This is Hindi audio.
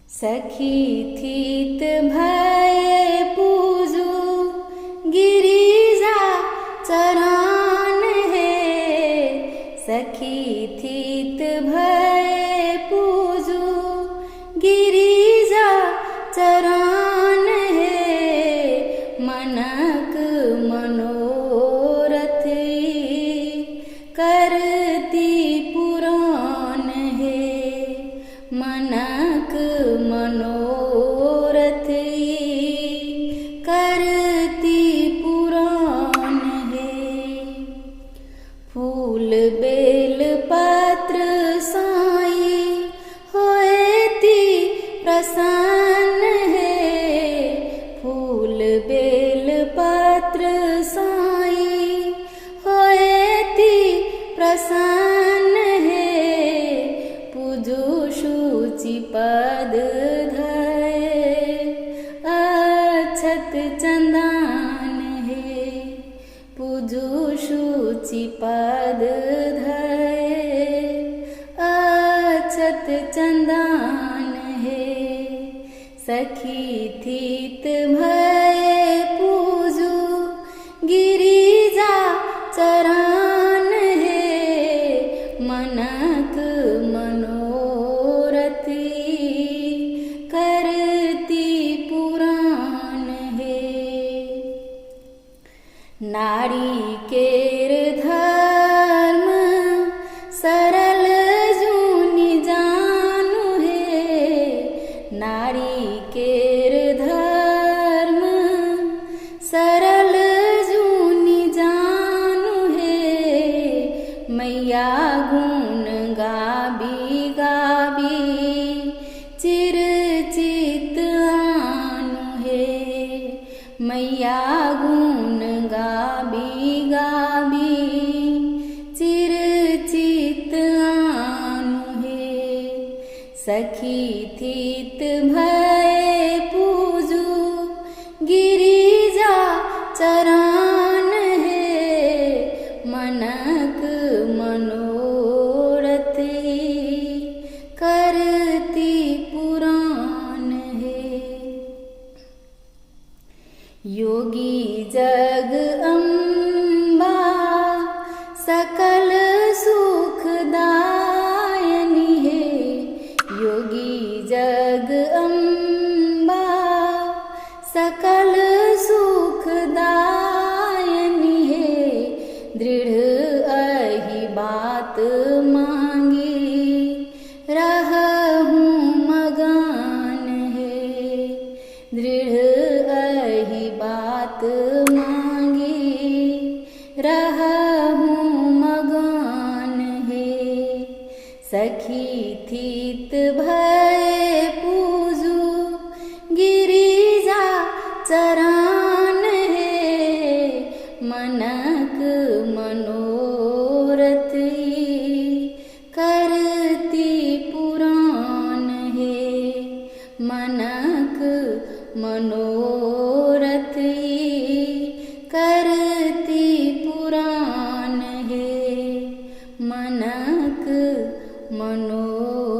सखी थीत भये पूजू गिरिजा चरण हे। सखी थीत भये पूजू गिरिजा चरण हे। मनक मनोरथ करती पुराण हे। मनक मनोरथ करती पुराण है। फूल बेल पत्र साई होएती प्रसन्न है। फूल बेल पत्र साई होएती प्रसन्न है। पूजू शुचि पद धये अक्षत चंदन है। पूजू शुचि पद धये अक्षत चंदन है। सखी थीत भये पूजू गिरिजा चरण हे। मनक मनोरथ करती पुराण है। नारी केर धर्म सरल जूनि जानु है। नारी केर धर्म सरल जूनि जानु है। मैया गुण गाबी गाबी चिरचित आनु है। मैया गुण गाबी गाबी चिरचित आनु है। सखी थीत भये पूजू गिरिजा चरण हे। मनक मनोरथ करती पुराण है। योगी जग अम्बा सकल सुखदायनी है। योगी जग अम्बा सकल सुखदायनी है। दृढ़ अहि बात मांगी रहूं मगन है। दृढ़ अहि बात मांगी रहूं मगन है। सखी थीत भये पूजू गिरिजा चरण हे। मनक मनोरथ करती पुराण है। मनक मनोरथ करती पुराण है। मनक मनोरथ